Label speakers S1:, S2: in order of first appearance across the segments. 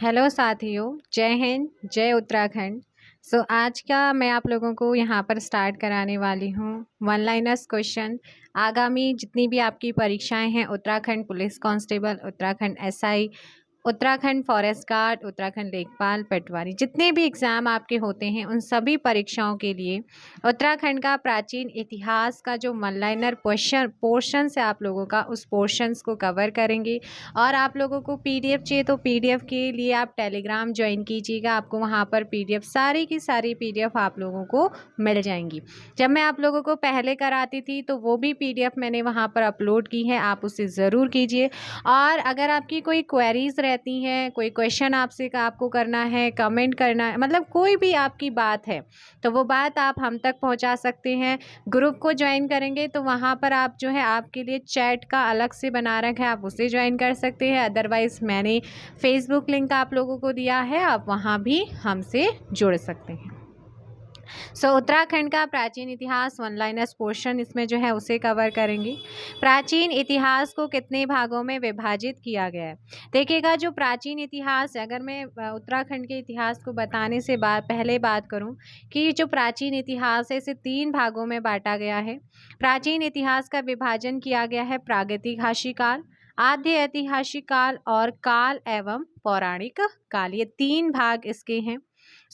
S1: Hello साथियों, जय हिंद, जय उत्तराखंड। आज का मैं आप लोगों को यहाँ पर स्टार्ट कराने वाली हूँ वन लाइनर्स क्वेश्चन। आगामी जितनी भी आपकी परीक्षाएं हैं, Uttarakhand police constable, Uttarakhand SI, Uttarakhand forest guard, Uttarakhand लेखपाल, पटवारी, जितने भी एग्ज़ाम आपके होते हैं उन सभी परीक्षाओं के लिए उत्तराखंड का प्राचीन इतिहास का जो वन लाइनर पोर्शन है आप लोगों का, उस पोर्शंस को कवर करेंगे। और आप लोगों को पीडीएफ चाहिए तो पीडीएफ के लिए आप टेलीग्राम ज्वाइन कीजिएगा। आपको वहाँ पर पीडीएफ सारी की सारी पीडीएफ आप लोगों को मिल जाएंगी। जब मैं आप लोगों को पहले कराती थी तो वो भी पीडीएफ मैंने वहाँ पर अपलोड की है, आप उसे ज़रूर कीजिए। और अगर आपकी कोई क्वेरीज रहती हैं, कोई क्वेश्चन आपको करना है, कमेंट करना है, मतलब कोई भी आपकी बात है तो वो बात आप हम तक पहुंचा सकते हैं। ग्रुप को ज्वाइन करेंगे तो वहाँ पर आप जो है आपके लिए चैट का अलग से बना रखा है, आप उसे ज्वाइन कर सकते हैं। अदरवाइज़ मैंने फेसबुक लिंक आप लोगों को दिया है, आप वहाँ भी हमसे जुड़ सकते हैं। उत्तराखंड का प्राचीन इतिहास वन लाइनर्स पोर्शन इसमें जो है उसे कवर करेंगे। प्राचीन इतिहास को कितने भागों में विभाजित किया गया है? देखिएगा, जो प्राचीन इतिहास, अगर मैं उत्तराखंड के इतिहास को बताने से पहले बात करूं कि जो प्राचीन इतिहास है इसे 3 भागों में बांटा गया है। प्राचीन इतिहास का विभाजन किया गया है प्रागैतिहासिक काल, आद्य ऐतिहासिक काल और काल एवं पौराणिक काल, ये 3 भाग इसके हैं।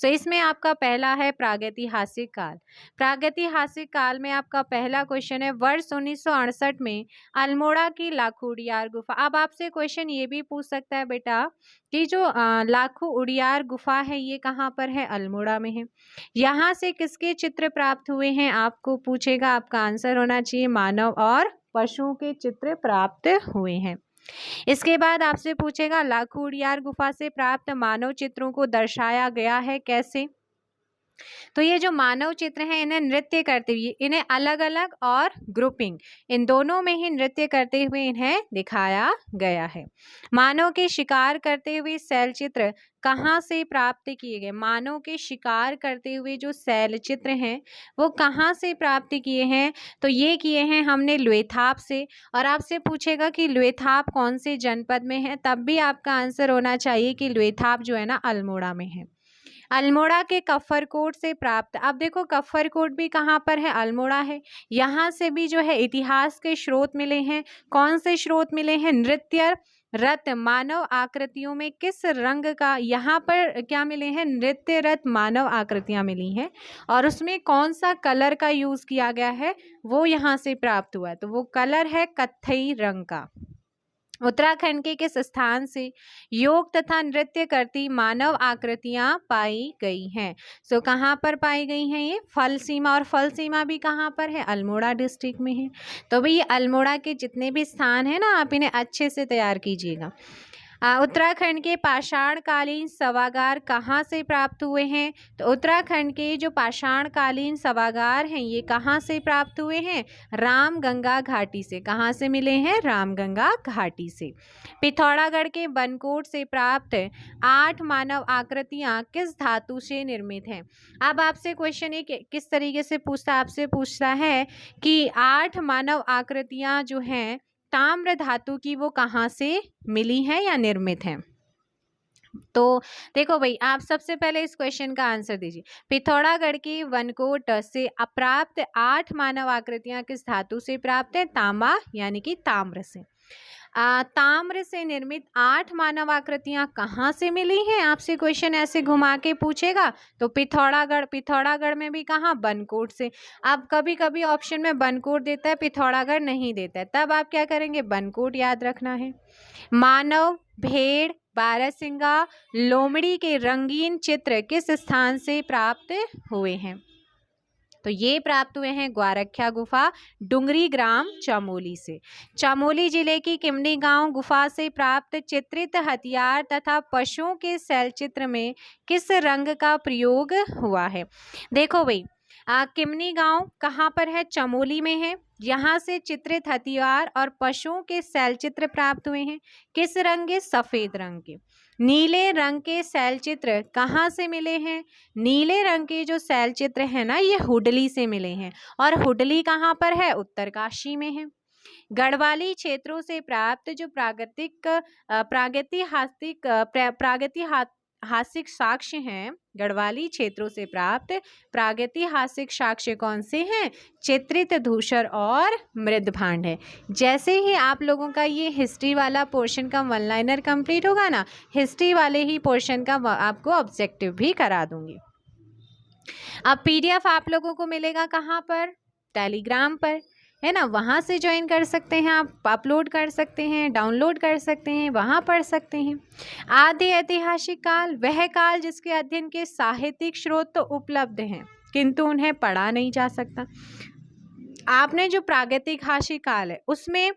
S1: इसमें आपका पहला है प्रागैतिहासिक काल। प्रागैतिहासिक काल में आपका पहला क्वेश्चन है, वर्ष 1968 में अल्मोड़ा की लाखू उड़ियार गुफा। अब आपसे क्वेश्चन ये भी पूछ सकता है बेटा कि जो लाखू उड़ियार गुफा है ये कहाँ पर है? अल्मोड़ा में है। यहाँ से किसके चित्र प्राप्त हुए हैं आपको पूछेगा। आपका आंसर होना चाहिए मानव और पशुओं के चित्र प्राप्त हुए हैं। इसके बाद आपसे पूछेगा लाखू उड़ियार गुफा से प्राप्त मानव चित्रों को दर्शाया गया है कैसे? तो ये जो मानव चित्र हैं इन्हें नृत्य करते हुए, इन्हें अलग अलग और ग्रुपिंग, इन दोनों में ही नृत्य करते हुए इन्हें दिखाया गया है। मानव के शिकार करते हुए शैल चित्र कहाँ से प्राप्त किए गए? मानव के शिकार करते हुए जो शैल चित्र हैं वो कहाँ से प्राप्त किए हैं? तो ये किए हैं हमने लुएथाप से। और आपसे पूछेगा कि लुएथाप कौन से जनपद में है, तब भी आपका आंसर होना चाहिए कि लुएथाप जो है ना अल्मोड़ा में है। अल्मोड़ा के कफ्फरकोट से प्राप्त, अब देखो कफ्फरकोट भी कहाँ पर है? अल्मोड़ा है। यहाँ से भी जो है इतिहास के स्रोत मिले हैं। कौन से स्रोत मिले हैं? नृत्य रथ मानव आकृतियों में किस रंग का, यहाँ पर क्या मिले हैं? नृत्य रथ मानव आकृतियाँ मिली हैं। और उसमें कौन सा कलर का यूज किया गया है वो यहाँ से प्राप्त हुआ है, तो वो कलर है कत्थई रंग का। उत्तराखंड के किस स्थान से योग तथा नृत्य करती मानव आकृतियां पाई गई हैं? कहाँ पर पाई गई हैं ये? फल सीमा, और फल सीमा भी कहाँ पर है? अल्मोड़ा डिस्ट्रिक्ट में है। तो भाई अल्मोड़ा के जितने भी स्थान हैं ना, आप इन्हें अच्छे से तैयार कीजिएगा। उत्तराखंड के पाषाणकालीन शवागार कहाँ से प्राप्त हुए हैं? तो उत्तराखंड के जो पाषाणकालीन शवागार हैं ये कहाँ से प्राप्त हुए हैं? रामगंगा घाटी से। कहाँ से मिले हैं? रामगंगा घाटी से। पिथौरागढ़ के बनकोट से प्राप्त 8 मानव आकृतियाँ किस धातु से निर्मित हैं? अब आपसे क्वेश्चन एक किस तरीके से पूछता है, आपसे पूछता है कि 8 मानव आकृतियाँ जो हैं ताम्र धातु की वो कहाँ से मिली हैं या निर्मित हैं? तो देखो भाई, आप सबसे पहले इस क्वेश्चन का आंसर दीजिए। पिथौरागढ़ के वनकोट से अप्राप्त 8 मानव आकृतियां किस धातु से प्राप्त है? तांबा यानी कि ताम्र से। ताम्र से निर्मित 8 मानव आकृतियां कहाँ से मिली हैं? आपसे क्वेश्चन ऐसे घुमा के पूछेगा तो पिथौरागढ़ में भी कहाँ? बनकोट से। अब कभी कभी ऑप्शन में बनकोट देता है, पिथौरागढ़ नहीं देता है, तब आप क्या करेंगे? बनकोट याद रखना है। मानव, भेड़, बारहसिंगा, लोमड़ी के रंगीन चित्र किस स्थान से प्राप्त हुए हैं? तो ये प्राप्त हुए हैं ग्वारख्या गुफा, डुंगरी ग्राम, चमोली से। चमोली जिले की किमनी गांव गुफा से प्राप्त चित्रित हथियार तथा पशुओं के शैल चित्र में किस रंग का प्रयोग हुआ है? देखो भाई, किमनी गांव कहाँ पर है? चमोली में है। यहाँ से चित्रित हथियार और पशुओं के शैल चित्र प्राप्त हुए हैं। किस रंग के? सफेद रंग के। नीले रंग के शैल चित्र कहाँ से मिले हैं? नीले रंग के जो शैल चित्र है ना, ये हुडली से मिले हैं। और हुडली कहाँ पर है? उत्तरकाशी में है। गढ़वाली क्षेत्रों से प्राप्त जो प्रागैतिहासिक साक्ष्य हैं, गढ़वाली क्षेत्रों से प्राप्त प्रागैतिहासिक साक्ष्य कौन से हैं? चित्रित धूसर और मृदभांड है। जैसे ही आप लोगों का ये हिस्ट्री वाला पोर्शन का वन लाइनर कंप्लीट होगा ना, हिस्ट्री वाले ही पोर्शन का आपको ऑब्जेक्टिव भी करा दूंगी। अब पीडीएफ आप लोगों को मिलेगा कहाँ पर? टेलीग्राम पर, है ना, वहाँ से ज्वाइन कर सकते हैं, आप अपलोड कर सकते हैं, डाउनलोड कर सकते हैं, वहाँ पढ़ सकते हैं। आदि ऐतिहासिक काल वह काल जिसके अध्ययन के साहित्यिक स्रोत तो उपलब्ध हैं किंतु उन्हें पढ़ा नहीं जा सकता। आपने जो प्रागैतिहासिक काल है उसमें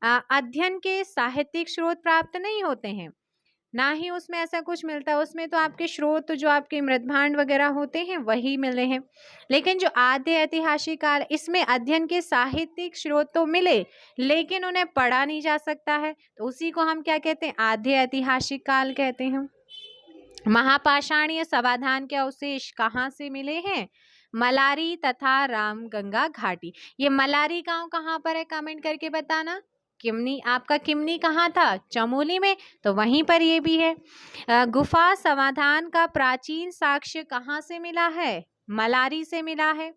S1: अध्ययन के साहित्यिक स्रोत प्राप्त नहीं होते हैं, ना ही उसमें ऐसा कुछ मिलता है। उसमें तो आपके स्रोत जो आपके मृदभांड वगैरह होते हैं वही मिले हैं। लेकिन जो आद्य ऐतिहासिक काल, इसमें अध्ययन के साहित्यिक स्रोत तो मिले लेकिन उन्हें पढ़ा नहीं जा सकता है, तो उसी को हम क्या कहते हैं? आद्य ऐतिहासिक काल कहते हैं। महापाषाणीय समाधान के अवशेष कहाँ से मिले हैं? मलारी तथा रामगंगा घाटी। ये मलारी गांव कहाँ पर है? कमेंट करके बताना। किमनी, आपका किमनी कहाँ था? चमोली में, तो वहीं पर ये भी है। गुफा समाधान का प्राचीन साक्ष्य कहाँ से मिला है? मलारी से मिला है।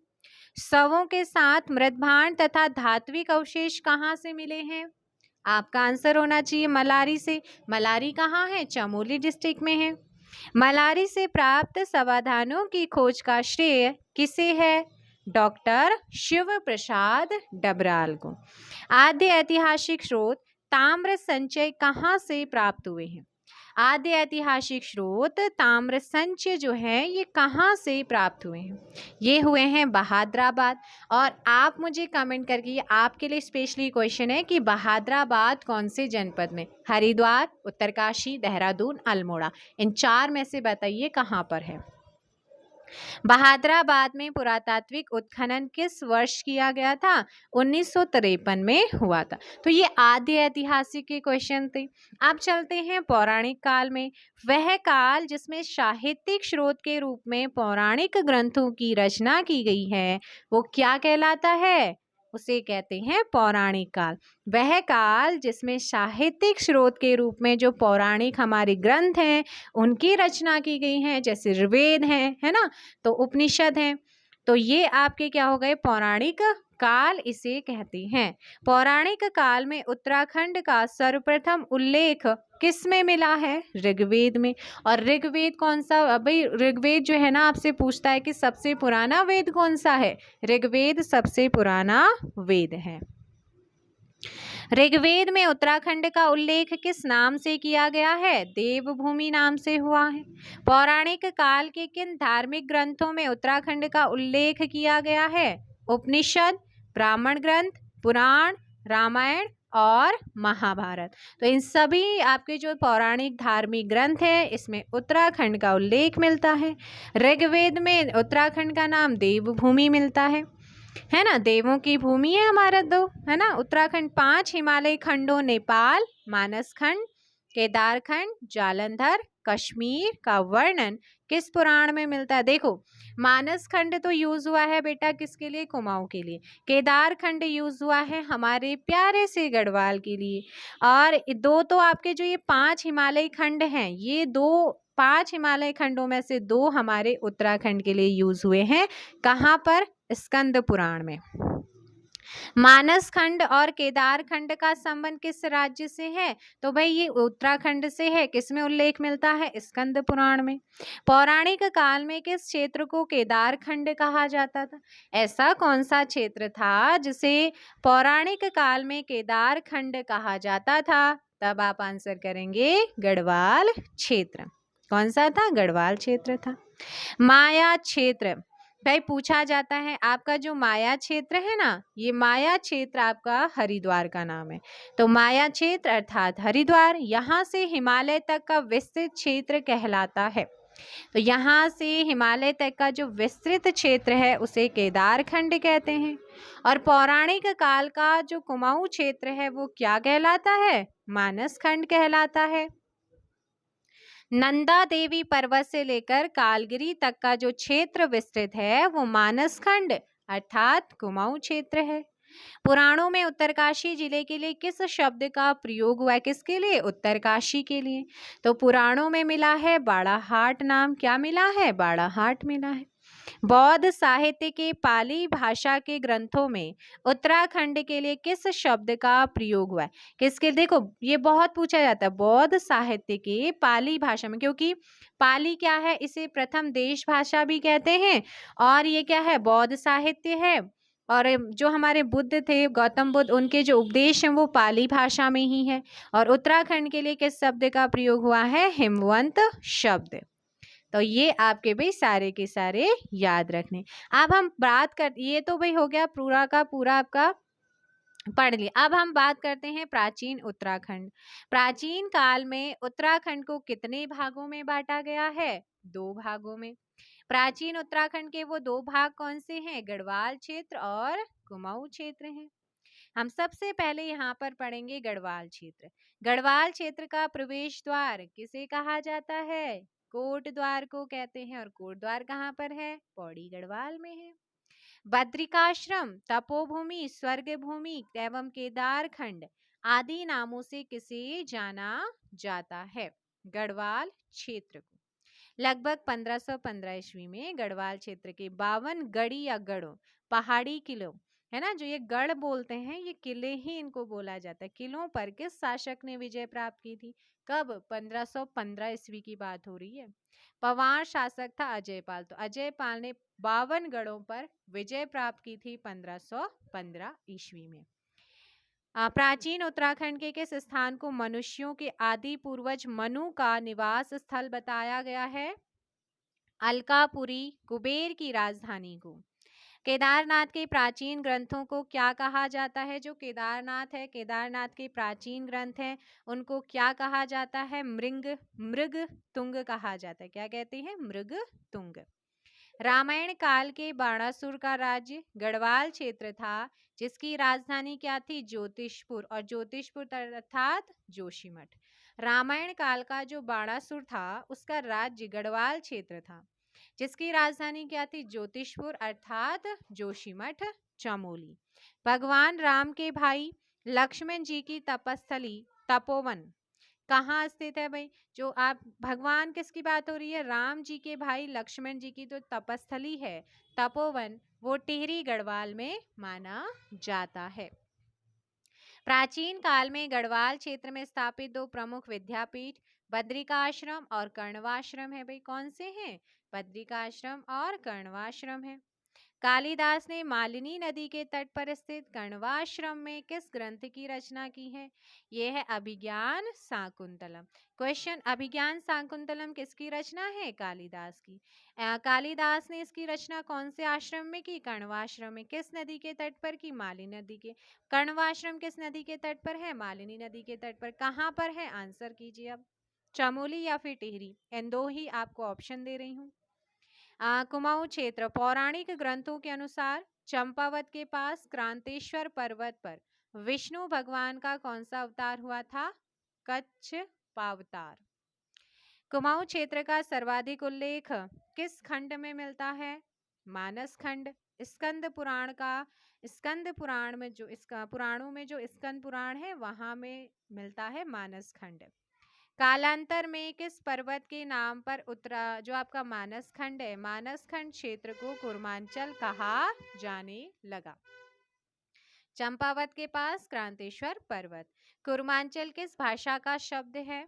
S1: शवों के साथ मृदभांड तथा धात्विक अवशेष कहाँ से मिले हैं? आपका आंसर होना चाहिए मलारी से। मलारी कहाँ है? चमोली डिस्ट्रिक्ट में है। मलारी से प्राप्त समाधानों की खोज का श्रेय किसे है? डॉक्टर शिव प्रसाद डबराल को। आद्य ऐतिहासिक स्रोत ताम्र संचय कहाँ से प्राप्त हुए हैं? आद्य ऐतिहासिक स्रोत ताम्र संचय जो है ये कहाँ से प्राप्त हुए हैं? ये हुए हैं बहादुराबाद। और आप मुझे कमेंट करके, ये आपके लिए स्पेशली क्वेश्चन है कि बहादुराबाद कौन से जनपद में? हरिद्वार, उत्तरकाशी, देहरादून, अल्मोड़ा, इन चार में से बताइए कहाँ पर है। बहादुराबाद में पुरातात्विक उत्खनन किस वर्ष किया गया था? 1953 में हुआ था। तो ये आद्य ऐतिहासिक के क्वेश्चन थे। अब चलते हैं पौराणिक काल में। वह काल जिसमें साहित्यिक स्रोत के रूप में पौराणिक ग्रंथों की रचना की गई है वो क्या कहलाता है? उसे कहते हैं पौराणिक काल। वह काल जिसमें साहित्यिक स्रोत के रूप में जो पौराणिक हमारे ग्रंथ हैं उनकी रचना की गई है, जैसे ऋग्वेद है ना, तो उपनिषद हैं, तो ये आपके क्या हो गए? पौराणिक काल इसे कहते हैं। पौराणिक काल में उत्तराखंड का सर्वप्रथम उल्लेख किस में मिला है? ऋग्वेद में। और ऋग्वेद कौन सा? भाई ऋग्वेद जो है ना आपसे पूछता है कि सबसे पुराना वेद कौन सा है? ऋग्वेद सबसे पुराना वेद है। ऋग्वेद में उत्तराखंड का उल्लेख किस नाम से किया गया है? देवभूमि नाम से हुआ है। पौराणिक काल के किन धार्मिक ग्रंथों में उत्तराखंड का उल्लेख किया गया है? उपनिषद, ब्राह्मण ग्रंथ, पुराण, रामायण और महाभारत। तो इन सभी आपके जो पौराणिक धार्मिक ग्रंथ है इसमें उत्तराखंड का उल्लेख मिलता है। ऋग्वेद में उत्तराखंड का नाम देवभूमि मिलता है ना, देवों की भूमि है हमारा दो, है ना। उत्तराखंड 5 हिमालय खंडों नेपाल, मानस खंड, केदार खंड, जालंधर, कश्मीर का वर्णन किस पुराण में मिलता है? देखो मानस खंड तो यूज हुआ है बेटा किसके लिए? कुमाऊं के लिए। केदार खंड यूज हुआ है हमारे प्यारे से गढ़वाल के लिए। और दो तो आपके जो ये 5 हिमालय खंड हैं, ये 5 हिमालय खंडों में से 2 हमारे उत्तराखंड के लिए यूज हुए हैं। कहाँ पर? स्कंद पुराण में। मानस खंड और केदार खंड का संबंध किस राज्य से है? तो भाई ये उत्तराखंड से है। किसमें उल्लेख मिलता है? स्कंद पुराण में। पौराणिक काल में किस क्षेत्र को केदार खंड कहा जाता था? ऐसा कौन सा क्षेत्र था जिसे पौराणिक काल में केदार खंड कहा जाता था? तब आप आंसर करेंगे गढ़वाल क्षेत्र। कौन सा था? गढ़वाल क्षेत्र था। माया क्षेत्र भाई पूछा जाता है, आपका जो माया क्षेत्र है ना, ये माया क्षेत्र आपका हरिद्वार का नाम है। तो माया क्षेत्र अर्थात हरिद्वार यहाँ से हिमालय तक का विस्तृत क्षेत्र कहलाता है। तो यहाँ से हिमालय तक का जो विस्तृत क्षेत्र है उसे केदार खंड कहते हैं। और पौराणिक काल का जो कुमाऊं क्षेत्र है वो क्या कहलाता है? मानस खंड कहलाता है। नंदा देवी पर्वत से लेकर कालगिरी तक का जो क्षेत्र विस्तृत है वो मानस खंड अर्थात कुमाऊं क्षेत्र है। पुराणों में उत्तरकाशी जिले के लिए किस शब्द का प्रयोग हुआ है? किसके लिए? उत्तरकाशी के लिए। तो पुराणों में मिला है बाड़ाहाट नाम। क्या मिला है? बाड़ाहाट मिला है। बौद्ध साहित्य के पाली भाषा के ग्रंथों में उत्तराखंड के लिए किस शब्द का प्रयोग हुआ है? किसके? देखो ये बहुत पूछा जाता है, बौद्ध साहित्य के पाली भाषा में, क्योंकि पाली क्या है? इसे प्रथम देश भाषा भी कहते हैं, और ये क्या है? बौद्ध साहित्य है। और जो हमारे बुद्ध थे, गौतम बुद्ध, उनके जो उपदेश हैं वो पाली भाषा में ही है। और उत्तराखंड के लिए किस शब्द का प्रयोग हुआ है? हिमवंत शब्द। तो ये आपके भाई सारे के सारे याद रखने। अब हम बात कर, ये तो भाई हो गया पूरा का पूरा आपका पढ़ लिया। अब हम बात करते हैं प्राचीन उत्तराखंड। प्राचीन काल में उत्तराखंड को कितने भागों में बांटा गया है? 2 भागों में। प्राचीन उत्तराखंड के वो 2 भाग कौन से हैं? गढ़वाल क्षेत्र और कुमाऊं क्षेत्र हैं। हम सबसे पहले यहाँ पर पढ़ेंगे गढ़वाल क्षेत्र। गढ़वाल क्षेत्र का प्रवेश द्वार किसे कहा जाता है? कोट द्वार को कहते हैं। और कोट द्वार कहाँ पर है? पौड़ी गढ़वाल में है। बद्रिकाश्रम, तपोभूमि, स्वर्ग भूमि एवं केदार खंड आदि नामों से किसे जाना जाता है? गढ़वाल क्षेत्र को। लगभग 1515 ईस्वी में गढ़वाल क्षेत्र के 52 गढ़ी या गढ़ों, पहाड़ी किलों, है ना, जो ये गढ़ बोलते हैं, ये किले ही इनको बोला जाता है। किलों पर किस शासक ने विजय प्राप्त की थी? कब? 1515 ईस्वी की बात हो रही है। पवार शासक था अजयपाल। तो अजयपाल ने 52 गढ़ों पर विजय प्राप्त की थी 1515 ईस्वी में। प्राचीन उत्तराखंड के किस स्थान को मनुष्यों के आदि पूर्वज मनु का निवास स्थल बताया गया है? अलकापुरी, कुबेर की राजधानी को। केदारनाथ के प्राचीन ग्रंथों को क्या कहा जाता है? जो केदारनाथ है, केदारनाथ के प्राचीन ग्रंथ हैं, उनको क्या कहा जाता है? मृग तुंग कहा जाता है। क्या कहते हैं? मृग तुंग। रामायण काल के बाणासुर का राज्य गढ़वाल क्षेत्र था, जिसकी राजधानी क्या थी? ज्योतिषपुर। और ज्योतिषपुर अर्थात जोशीमठ। रामायण काल का जो बाणासुर था उसका राज्य गढ़वाल क्षेत्र था, जिसकी राजधानी क्या थी? ज्योतिषपुर अर्थात जोशीमठ चमोली। भगवान राम के भाई लक्ष्मण जी की तपस्थली तपोवन कहाँ स्थित है भाई? जो आप भगवान किसकी बात हो रही है? राम जी के भाई लक्ष्मण जी की जो तपस्थली है तपोवन, वो टिहरी गढ़वाल में माना जाता है। प्राचीन काल में गढ़वाल क्षेत्र में स्थापित 2 प्रमुख विद्यापीठ बद्रिकाश्रम और कर्णवाश्रम है। भाई कौन से हैं? बद्रिकाश्रम और कर्णवाश्रम है। कालिदास ने मालिनी नदी के तट पर स्थित कर्णवाश्रम में किस ग्रंथ की रचना की है? यह है अभिज्ञान शाकुंतलम। क्वेश्चन, अभिज्ञान शाकुंतलम किसकी रचना है? कालिदास की। कालिदास ने इसकी रचना कौन से आश्रम में की? कर्णवाश्रम में। किस नदी के तट पर की? मालिनी नदी के। कर्णवाश्रम किस नदी के तट पर है? मालिनी नदी के तट पर। कहाँ पर है? आंसर कीजिए अब। चमोली या फिर टिहरी, इन 2 ही आपको ऑप्शन दे रही हूँ। कुमाऊं क्षेत्र। पौराणिक ग्रंथों के अनुसार चंपावत के पास क्रांतेश्वर पर्वत पर विष्णु भगवान का कौन सा अवतार हुआ था? कच्छ पावतार। कुमाऊं क्षेत्र का सर्वाधिक उल्लेख किस खंड में मिलता है? मानस खंड। स्कंद पुराण का, स्कंद पुराण में जो इसका पुराणों में जो स्कंद पुराण है वहां में मिलता है मानस खंड। कालांतर में किस पर्वत के नाम पर उत्तरा जो आपका मानस खंड है, मानस खंड क्षेत्र को कुर्मांचल कहा जाने लगा? चंपावत के पास क्रांतेश्वर पर्वत। कुर्मांचल किस भाषा का शब्द है?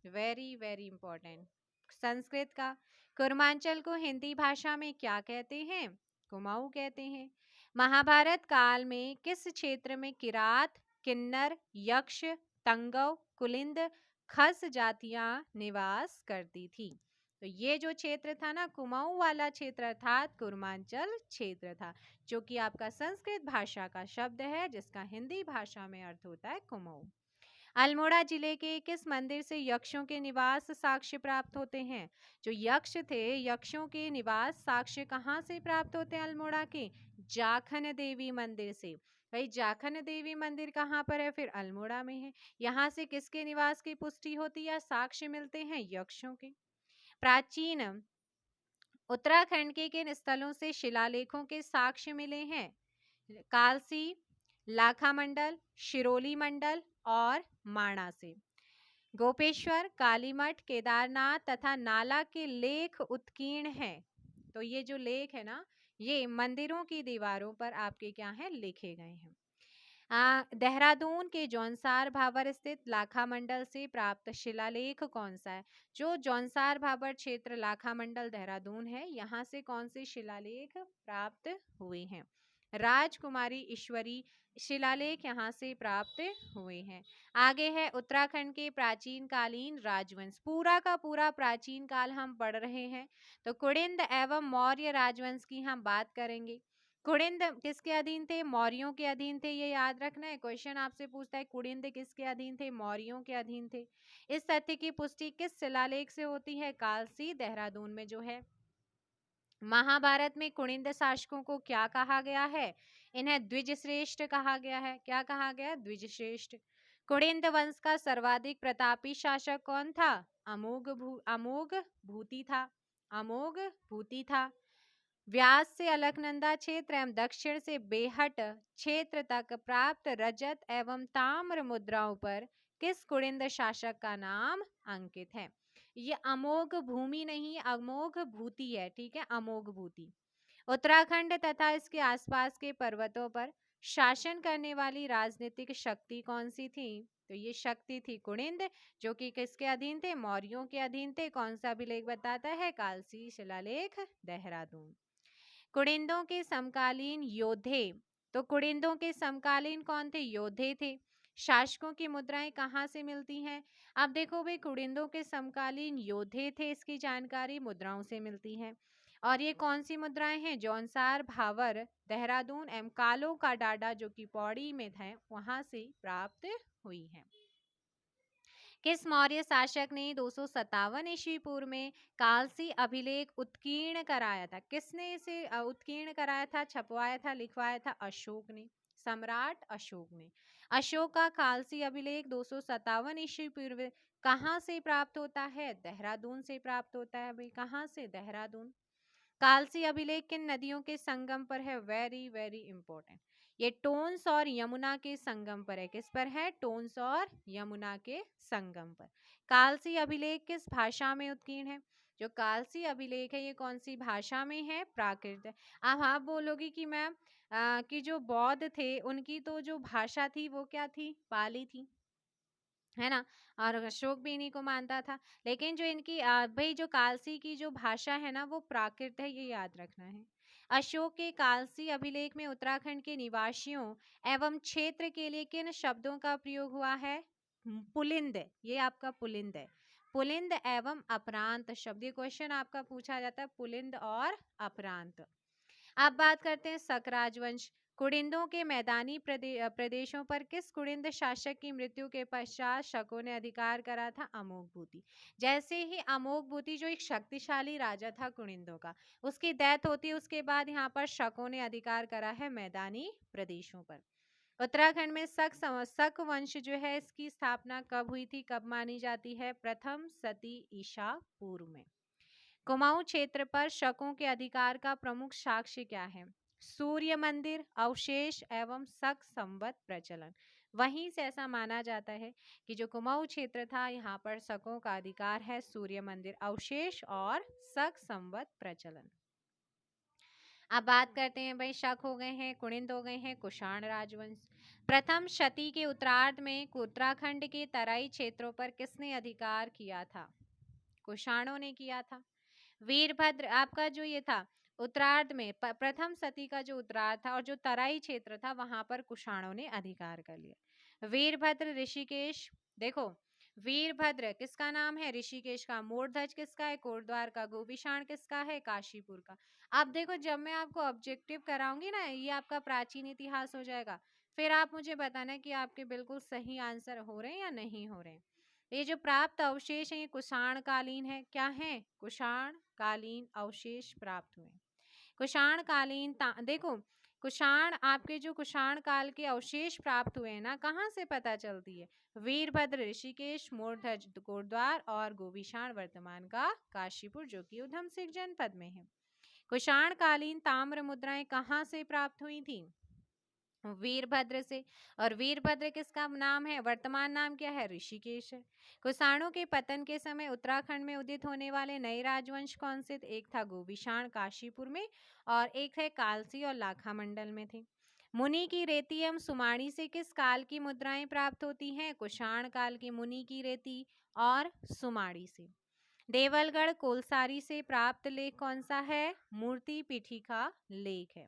S1: वेरी वेरी इंपॉर्टेंट, संस्कृत का। कुर्मांचल को हिंदी भाषा में क्या कहते हैं? कुमाऊं कहते हैं। महाभारत काल में किस क्षेत्र में किरात, किन्नर, यक्ष, तंगव, कुलिंद, खस जातियां निवास करती थी? तो ये जो क्षेत्र था ना, कुमाऊं वाला क्षेत्र अर्थात कुर्मांचल क्षेत्र था, जो कि आपका संस्कृत भाषा का शब्द है, जिसका हिंदी भाषा में अर्थ होता है कुमाऊं। अल्मोड़ा जिले के किस मंदिर से यक्षों के निवास साक्ष्य प्राप्त होते हैं? जो यक्ष थे, यक्षों के निवास साक्ष्य कहाँ से प्राप्त होते हैं? अल्मोड़ा के जाखन देवी मंदिर से। भाई जाखन देवी मंदिर कहाँ पर है? फिर अल्मोड़ा में है। यहाँ से किसके निवास की पुष्टि होती है, साक्ष्य मिलते हैं? यक्षों के। प्राचीन उत्तराखंड के किन स्थलों से शिलालेखों के साक्ष्य मिले हैं? कालसी, लाखा मंडल, शिरोली मंडल और माणा से। गोपेश्वर, कालीमठ, केदारनाथ तथा नाला के लेख उत्कीर्ण हैं। तो ये जो लेख है ना, ये मंदिरों की दीवारों पर आपके क्या हैं, लिखे गए हैं। देहरादून के जौनसार भाबर स्थित लाखा मंडल से प्राप्त शिलालेख कौन सा है? जो जौनसार भाबर क्षेत्र लाखा मंडल देहरादून है, यहाँ से कौन से शिलालेख प्राप्त हुए हैं? राजकुमारी ईश्वरी शिलालेख यहाँ से प्राप्त हुए हैं। आगे है उत्तराखंड के प्राचीन कालीन राजवंश। पूरा का पूरा प्राचीन काल हम पढ़ रहे हैं, तो कुड़िंद एवं मौर्य राजवंश की हम बात करेंगे। कुड़िंद किसके अधीन थे? मौर्यों के अधीन थे, ये याद रखना है। क्वेश्चन आपसे पूछता है कुड़िंद किसके अधीन थे? मौर्यों के अधीन थे। इस तथ्य की पुष्टि किस शिलालेख से होती है? कालसी देहरादून में जो है। महाभारत में कुड़िंद शासकों को क्या कहा गया है? इन्हें द्विजश्रेष्ठ कहा गया है। क्या कहा गया? द्विजश्रेष्ठ। कुड़िंद वंश का सर्वाधिक प्रतापी शासक कौन था? अमोघ भूति था। अमोघ भूति था। व्यास से अलकनंदा क्षेत्र एवं दक्षिण से बेहट क्षेत्र तक प्राप्त रजत एवं ताम्र मुद्राओं पर किस कुड़िंद शासक का नाम अंकित है? ये अमोघ भूमि नहीं, अमोघ भूति है, ठीक है, अमोघ भूति। उत्तराखंड तथा इसके आसपास के पर्वतों पर शासन करने वाली राजनीतिक शक्ति कौन सी थी? तो ये शक्ति थी कुड़िंद, जो कि किसके अधीन थे? मौर्यों के अधीन थे। कौन सा अभिलेख बताता है? कालसी शिलालेख देहरादून। कुड़िंदों के समकालीन योद्धे। तो कुड़िंदों के समकालीन कौन थे? योद्धे थे। शासकों की मुद्राएं कहाँ से मिलती हैं? अब देखो भाई, कुड़िंदों के समकालीन योद्धे थे, इसकी जानकारी मुद्राओं से मिलती है। और ये कौन सी मुद्राएं हैं? जौनसार भावर देहरादून एवं कालो का डाडा जो कि पौड़ी में था, वहां से प्राप्त हुई है। किस मौर्य शासक ने 257 ईस्वी पूर्व में कालसी अभिलेख उत्कीर्ण कराया था? किसने इसे उत्कीर्ण कराया था, छपवाया था, लिखवाया था? अशोक ने, सम्राट अशोक ने। अशोक का कालसी अभिलेख 257 ईस्वी पूर्व कहाँ से प्राप्त होता है? देहरादून से प्राप्त होता है भाई। कहाँ से? देहरादून। कालसी अभिलेख किन नदियों के संगम पर है? Very very important. ये टोन्स और यमुना के संगम पर है। किस पर है? टोन्स और यमुना के संगम पर। कालसी अभिलेख किस भाषा में उत्कीर्ण है? जो कालसी अभिलेख है, ये कौन सी भाषा में है? प्राकृत। अब आप बोलोगी कि मैम कि जो बौद्ध थे उनकी तो जो भाषा थी वो क्या थी? पाली थी, है ना। और अशोक भी इन्हीं को मानता था। लेकिन जो इनकी भाई जो कालसी की जो भाषा है ना, वो प्राकृत है, ये याद रखना है। अशोक के कालसी अभिलेख में उत्तराखंड के निवासियों एवं क्षेत्र के लिए किन शब्दों का प्रयोग हुआ है? पुलिंद, ये आपका पुलिंद है। पुलिंद एवं अपरांत शब्द, ये क्वेश्चन आपका पूछा जाता है, पुलिंद और अपरांत। अब बात करते हैं शक राजवंश। कुड़िंदों के मैदानी प्रदेशों पर किस कुड़िंद शासक की मृत्यु के पश्चात शकों ने अधिकार करा था? अमोघ भूति। जैसे ही अमोघ भूति जो एक शक्तिशाली राजा था कुड़िंदों का, उसकी डेथ होती है, उसके बाद यहाँ पर शकों ने अधिकार करा है मैदानी प्रदेशों पर। उत्तराखंड में शक वंश जो है, इसकी स्थापना कब हुई थी, कब मानी जाती है? प्रथम सती ईसा पूर्व में। कुमाऊं क्षेत्र पर शकों के अधिकार का प्रमुख साक्ष्य क्या है? सूर्य मंदिर, अवशेष एवं शक संवत प्रचलन। वहीं से ऐसा माना जाता है कि जो कुमाऊं क्षेत्र था, यहाँ पर शकों का अधिकार है, सूर्य मंदिर, अवशेष और शक संवत प्रचलन। अब बात करते हैं भाई, शक हो गए हैं, कुड़िंद हो गए हैं, कुषाण राजवंश। प्रथम शती के उत्तरार्ध में उत्तराखंड के तराई क्षेत्रों पर किसने अधिकार किया था? कुषाणों ने किया था। वीरभद्र आपका जो ये था उत्तरार्ध में, प्रथम सती का जो उत्तरार्ध था और जो तराई क्षेत्र था, वहां पर कुषाणों ने अधिकार कर लिया। वीरभद्र ऋषिकेश, देखो वीरभद्र किसका नाम है? ऋषिकेश का। मोरध्वज किसका है? कोटद्वार का। गोपीशाण किसका है? काशीपुर का। अब देखो, जब मैं आपको ऑब्जेक्टिव कराऊंगी ना, ये आपका प्राचीन इतिहास हो जाएगा, फिर आप मुझे बताना कि आपके बिल्कुल सही आंसर हो रहे हैं या नहीं हो रहे हैं। ये जो प्राप्त अवशेष है, ये कुषाण कालीन है। क्या है? कुषाण कालीन अवशेष प्राप्त हुए। कुषाण कालीन देखो, कुषाण आपके जो कुषाण काल के अवशेष प्राप्त हुए हैं ना, कहाँ से पता चलती है? वीरभद्र ऋषिकेश, मोरध्वज कोटद्वार और गोपीशाण वर्तमान का काशीपुर, जो कि उधम सिंह जनपद में है। कुषाण कालीन ताम्र मुद्राएं कहाँ से प्राप्त हुई थी? वीरभद्र से। और वीरभद्र किसका नाम है? वर्तमान नाम क्या है? ऋषिकेश है। कुषाणों के पतन के समय उत्तराखंड में उदित होने वाले नए राजवंश कौन से थे? एक था गोविषाण काशीपुर में, और एक है कालसी और लाखा मंडल में थे। मुनि की रेती एवं सुमाड़ी से किस काल की मुद्राएं प्राप्त होती हैं? कुषाण काल की मुनि की रेती और सुमाड़ी से। देवलगढ़ कोलसारी से प्राप्त लेख कौन सा है? मूर्ति पीठिका लेख है।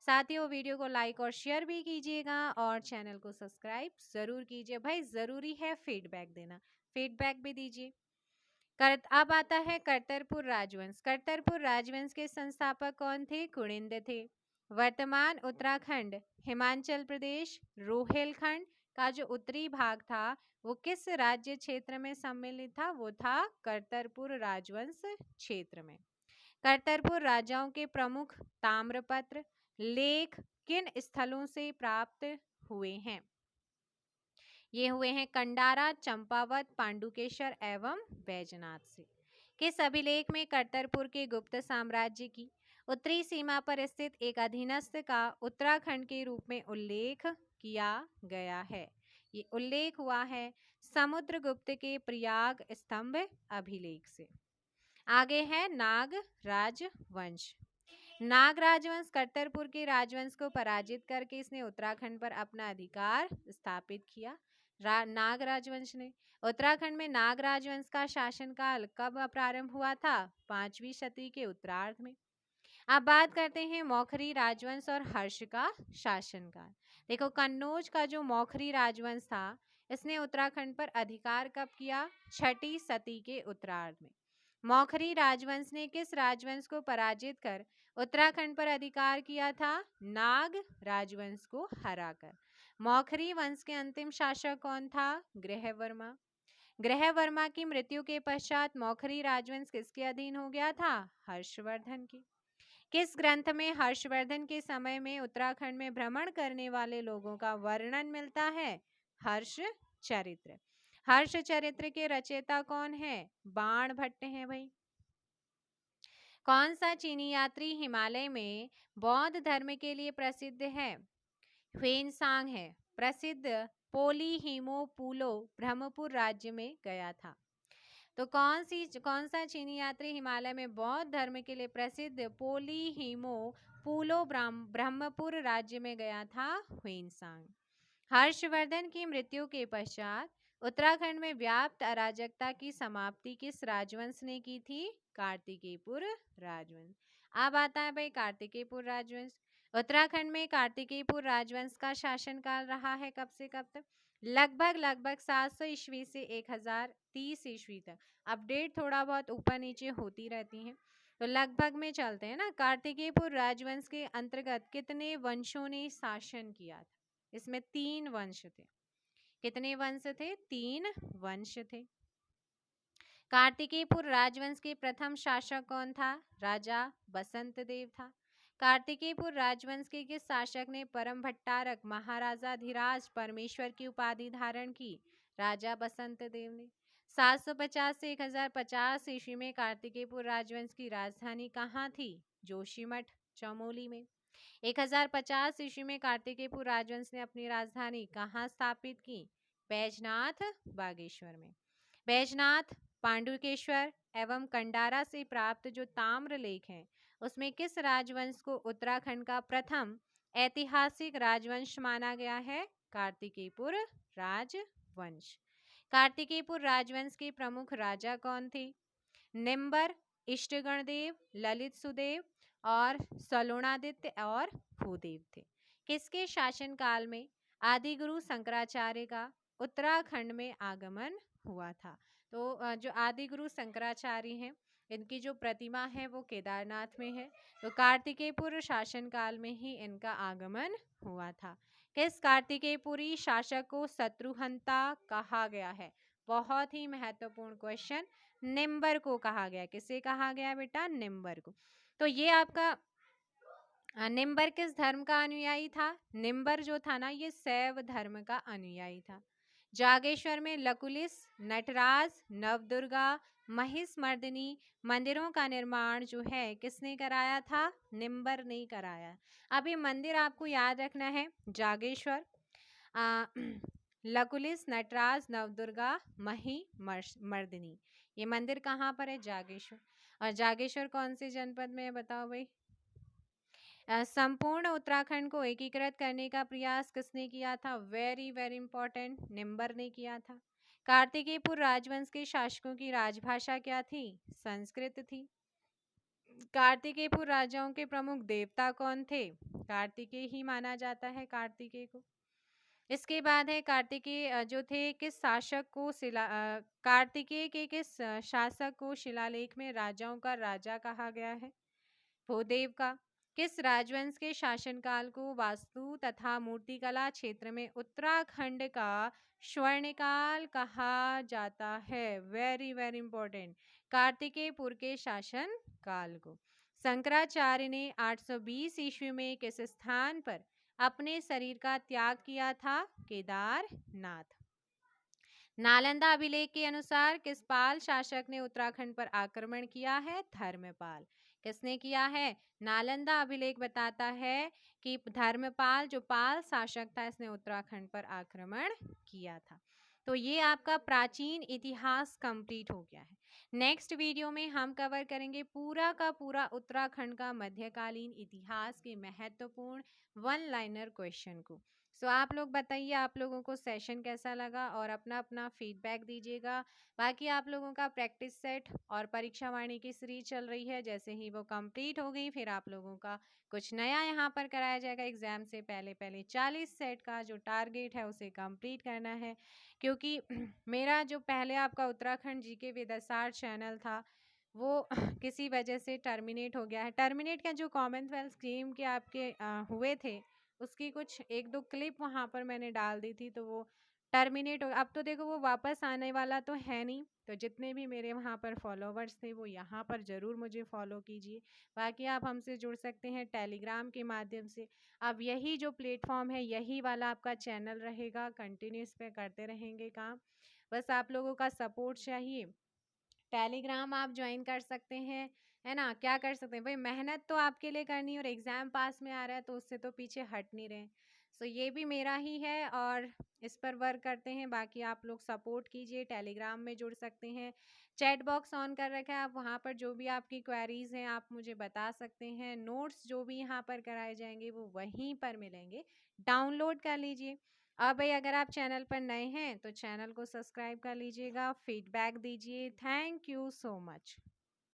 S1: साथियों, वीडियो को लाइक और शेयर भी कीजिएगा और चैनल को सब्सक्राइब जरूर कीजिए। भाई जरूरी है फीडबैक देना, फीडबैक भी दीजिए। अब आता है करतरपुर राजवंश। करतरपुर राजवंश के संस्थापक कौन थे? कुणिंद थे। वर्तमान उत्तराखंड, हिमाचल प्रदेश, रोहिलखंड का जो उत्तरी भाग था वो किस राज्य क्षेत्र में सम्मिलित था? वो था करतरपुर राजवंश क्षेत्र में। करतरपुर राजाओं के प्रमुख ताम्रपत्र लेख किन स्थलों से प्राप्त हुए हैं? ये हुए हैं कंडारा, चंपावत, पांडुकेश्वर एवं बैजनाथ से। किस अभिलेख में करतरपुर के गुप्त साम्राज्य की उत्तरी सीमा पर स्थित एक अधीनस्थ का उत्तराखंड के रूप में उल्लेख किया गया है? ये उल्लेख हुआ है समुद्रगुप्त के प्रयाग स्तंभ अभिलेख से। आगे है नाग राजवंश। नाग राजवंश करतरपुर के राजवंश को पराजित करके इसने उत्तराखंड पर अपना अधिकार स्थापित किया। नाग राजवंश ने उत्तराखंड में नाग राजवंश का शासनकाल कब प्रारंभ हुआ था? 5वीं शती के उत्तरार्ध में। अब बात करते हैं मौखरी राजवंश और हर्ष का शासनकाल। देखो, कन्नौज का जो मौखरी राजवंश था इसने उत्तराखंड पर अधिकार कब किया? 6ठी शती के उत्तरार्ध में। मौखरी राजवंश ने किस राजवंश को पराजित कर उत्तराखंड पर अधिकार किया था? नाग राजवंश को हराकर। मौखरी वंश के अंतिम शासक कौन था? ग्रहवर्मा। ग्रहवर्मा की मृत्यु के पश्चात मौखरी राजवंश किसके अधीन हो गया था? हर्षवर्धन की। किस ग्रंथ में हर्षवर्धन के समय में उत्तराखंड में भ्रमण करने वाले लोगों का वर्णन मिलता है? हर्ष चरित्र। हर्ष चरित्र के रचयिता कौन है? बाण भट्ट हैं भाई। कौन सा चीनी यात्री हिमालय में बौद्ध धर्म के लिए प्रसिद्ध है? ह्वेनसांग है। प्रसिद्ध पोलीहिमोपुलो ब्रह्मपुर राज्य में गया था। तो कौन सा चीनी यात्री हिमालय में बौद्ध धर्म के लिए प्रसिद्ध पोलीहिमोपुलो ब्रह्मपुर राज्य में गया था? ह्वेनसांग। हर्षवर्धन की मृत्यु के पश्चात उत्तराखंड में व्याप्त अराजकता की समाप्ति किस राजवंश ने की थी? कार्तिकेयपुर राजवंश। अब आता है भाई कार्तिकेयपुर राजवंश। उत्तराखंड में कार्तिकेयपुर राजवंश का शासनकाल रहा है कब से कब तक? लगभग 700 ईस्वी से 1030 ईस्वी तक। अपडेट थोड़ा बहुत ऊपर नीचे होती रहती हैं, तो लगभग में चलते हैं ना। कार्तिकेयपुर राजवंश के अंतर्गत कितने वंशों ने शासन किया था? इसमें 3 वंश थे। कितने वंश थे? 3 वंश थे। कार्तिकेयपुर राजवंश के प्रथम शासक कौन था? राजा बसंत देव था। कार्तिकेयपुर राजवंश के किस शासक ने परम भट्टारक महाराजा धीराज परमेश्वर की उपाधि धारण की? राजा बसंत देव ने। 750 से 1050 ईस्वी में कार्तिकेयपुर राजवंश की राजधानी कहाँ थी? जोशीमठ चमोली में। 1050 ईस्वी में कार्तिकेयपुर राजवंश ने अपनी राजधानी कहाँ स्थापित की? बैजनाथ बागेश्वर में। बैजनाथ, पांडुकेश्वर एवं कंडारा से प्राप्त जो ताम्र लेख हैं उसमें किस राजवंश को उत्तराखंड का प्रथम ऐतिहासिक राजवंश माना गया है? कार्तिकेयपुर राजवंश। कार्तिकेयपुर राजवंश के प्रमुख राजा कौन थे? निम्बर, इष्टगणदेव, ललित सुदेव और सलोणादित्य और भूदेव थे। किसके शासनकाल में आदिगुरु शंकराचार्य का उत्तराखंड में आगमन हुआ था? तो जो आदिगुरु शंकराचार्य हैं इनकी जो प्रतिमा है वो केदारनाथ में है। तो कार्तिकेयपुर शासनकाल में ही इनका आगमन हुआ था। किस कार्तिकेयपुरी शासक को शत्रुहंता कहा गया है? बहुत ही महत्वपूर्ण क्वेश्चन। निम्बर को कहा गया। किसे कहा गया बेटा? निम्बर को। तो ये आपका निम्बर किस धर्म का अनुयायी था? निम्बर जो था ना ये शैव धर्म का अनुयायी था। जागेश्वर में लकुलिस, नटराज, नवदुर्गा, महिषमर्दिनी मंदिरों का निर्माण जो है किसने कराया था? निम्बर ने कराया। अब ये मंदिर आपको याद रखना है, जागेश्वर, आ, लकुलिस, नटराज, नवदुर्गा, मर्दिनी। ये मंदिर कहाँ पर है? जागेश्वर। और जागेश्वर कौन से जनपद में है बताओ भाई? संपूर्ण उत्तराखंड को एकीकृत करने का प्रयास किसने किया था? वेरी वेरी इंपॉर्टेंट, निम्बर ने किया था। कार्तिकेयपुर राजवंश के शासकों की राजभाषा क्या थी? संस्कृत थी। कार्तिकेयपुर राजाओं के प्रमुख देवता कौन थे? कार्तिकेय ही माना जाता है कार्तिकेय को। इसके बाद है कार्तिकेय जो थे किस शासक को कार्तिकेय के किस शासक को शिलालेख में राजाओं का राजा कहा गया है? भूदेव का। किस राजवंश के शासनकाल को वास्तु तथा मूर्तिकला क्षेत्र में उत्तराखंड का स्वर्णकाल कहा जाता है? वेरी वेरी इंपॉर्टेंट, कार्तिकेयपुर के शासन काल को। शंकराचार्य ने 820 ईस्वी में किस स्थान पर अपने शरीर का त्याग किया था? केदारनाथ। नालंदा अभिलेख के अनुसार किस पाल शासक ने उत्तराखंड पर आक्रमण किया है? धर्मपाल। किसने किया है? नालंदा अभिलेख बताता है कि धर्मपाल जो पाल शासक था इसने उत्तराखंड पर आक्रमण किया था। तो ये आपका प्राचीन इतिहास कंप्लीट हो गया है। नेक्स्ट वीडियो में हम कवर करेंगे पूरा का पूरा उत्तराखंड का मध्यकालीन इतिहास के महत्वपूर्ण वन लाइनर क्वेश्चन को। सो आप लोग बताइए आप लोगों को सेशन कैसा लगा और अपना अपना फीडबैक दीजिएगा। बाकी आप लोगों का प्रैक्टिस सेट और परीक्षा वाणी की सीरीज चल रही है, जैसे ही वो कंप्लीट हो गई फिर आप लोगों का कुछ नया यहाँ पर कराया जाएगा। एग्जाम से पहले पहले 40 सेट का जो टारगेट है उसे कंप्लीट करना है, क्योंकि मेरा जो पहले आपका Uttarakhand GK with SR channel था वो किसी वजह से टर्मिनेट हो गया है। टर्मिनेट का जो कॉमनवेल्थ गेम के आपके हुए थे उसकी कुछ एक दो क्लिप वहाँ पर मैंने डाल दी थी, तो वो टर्मिनेट हो। अब तो देखो वो वापस आने वाला तो है नहीं। तो जितने भी मेरे वहाँ पर फॉलोवर्स थे वो यहाँ पर ज़रूर मुझे फॉलो कीजिए। बाकी आप हमसे जुड़ सकते हैं टेलीग्राम के माध्यम से। अब यही जो प्लेटफॉर्म है यही वाला आपका चैनल रहेगा, कंटिन्यूस पे करते रहेंगे काम। बस आप लोगों का सपोर्ट चाहिए। टेलीग्राम आप ज्वाइन कर सकते हैं, है ना। क्या कर सकते हैं भाई, मेहनत तो आपके लिए करनी है और एग्ज़ाम पास में आ रहा है तो उससे तो पीछे हट नहीं रहे। सो ये भी मेरा ही है और इस पर वर्क करते हैं। बाकी आप लोग सपोर्ट कीजिए, टेलीग्राम में जुड़ सकते हैं। चैट बॉक्स ऑन कर रखा है, आप वहाँ पर जो भी आपकी क्वेरीज हैं आप मुझे बता सकते हैं। नोट्स जो भी यहाँ पर कराए जाएंगे वो वहीं पर मिलेंगे, डाउनलोड कर लीजिए। अब भाई अगर आप चैनल पर नए हैं तो चैनल को सब्सक्राइब कर लीजिएगा, फीडबैक दीजिए। Thank you so much.